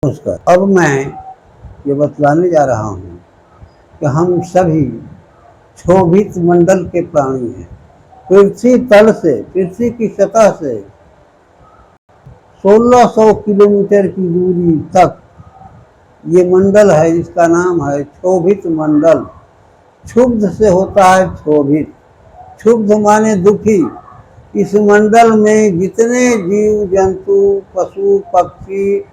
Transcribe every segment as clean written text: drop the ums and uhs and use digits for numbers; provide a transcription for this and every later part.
नमस्कार। अब मैं ये बतलाने जा रहा हूँ कि हम सभी क्षोभित मंडल के प्राणी हैं। पृथ्वी तल से, पृथ्वी की सतह से 1600 किलोमीटर की दूरी तक ये मंडल है, जिसका नाम है क्षोभित मंडल। क्षुब्ध से होता है क्षोभित, क्षुब्ध माने दुखी। इस मंडल में जितने जीव जंतु, पशु पक्षी,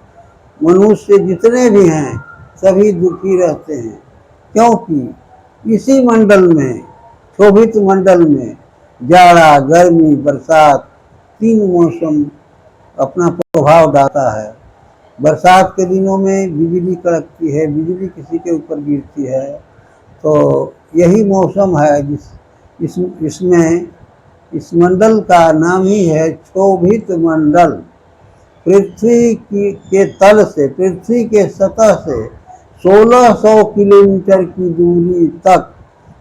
मनुष्य जितने भी हैं सभी दुखी रहते हैं, क्योंकि इसी मंडल में, क्षोभित मंडल में जाड़ा, गर्मी, बरसात तीन मौसम अपना प्रभाव डालता है। बरसात के दिनों में बिजली कड़कती है, बिजली किसी के ऊपर गिरती है, तो यही मौसम है इसमें इस मंडल का नाम ही है क्षोभित मंडल। पृथ्वी के तल से, पृथ्वी के सतह से 1600 किलोमीटर की दूरी तक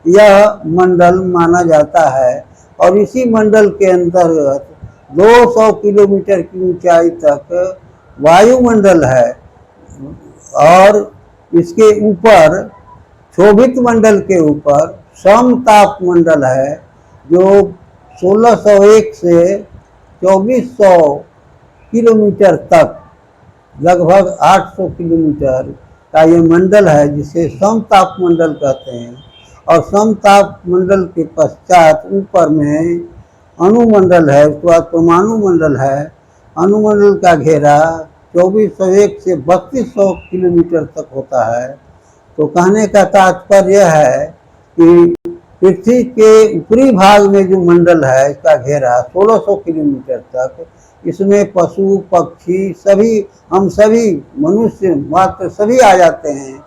यह मंडल माना जाता है, और इसी मंडल के अंतर्गत 200 किलोमीटर की ऊंचाई तक वायुमंडल है, और इसके ऊपर, क्षोभित मंडल के ऊपर समताप मंडल है, जो 1601 से 2400 किलोमीटर तक, लगभग 800 किलोमीटर का ये मंडल है, जिसे समताप मंडल कहते हैं। और समताप मंडल के पश्चात ऊपर में अणुमंडल है, उसके बाद परमाणु मंडल है। अणुमंडल का घेरा 2401 से 3200 किलोमीटर तक होता है। तो कहने का तात्पर्य है कि पृथ्वी के ऊपरी भाग में जो मंडल है, इसका घेरा 1600 किलोमीटर तक, इसमें पशु पक्षी सभी, हम सभी मनुष्य मात्र सभी आ जाते हैं।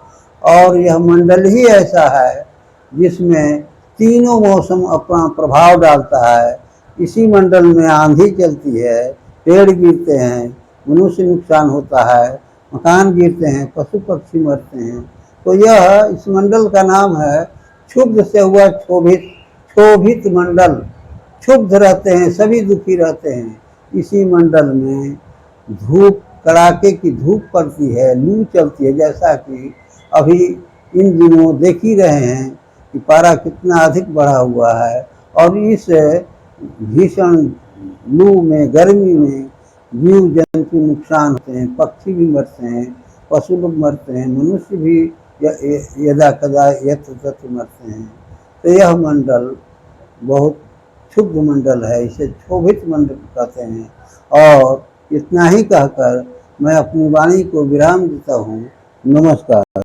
और यह मंडल ही ऐसा है जिसमें तीनों मौसम अपना प्रभाव डालता है। इसी मंडल में आंधी चलती है, पेड़ गिरते हैं, मनुष्य नुकसान होता है, मकान गिरते हैं, पशु पक्षी मरते हैं। तो यह इस मंडल का नाम है क्षुब्ध से हुआ क्षोभित, क्षोभित मंडल। क्षुब्ध रहते हैं, सभी दुखी रहते हैं। इसी मंडल में धूप, कड़ाके की धूप पड़ती है, लू चलती है, जैसा कि अभी इन दिनों देख ही रहे हैं कि पारा कितना अधिक बढ़ा हुआ है। और इस भीषण लू में, गर्मी में जीव जंतु नुकसान होते हैं, पक्षी भी मरते हैं, पशु लोग मरते हैं, मनुष्य भी यदा कदा यत्र तत्र मरते हैं। तो यह मंडल बहुत क्षुब्ध मंडल है, इसे क्षोभित मंडल कहते हैं। और इतना ही कहकर मैं अपनी वाणी को विराम देता हूँ। नमस्कार।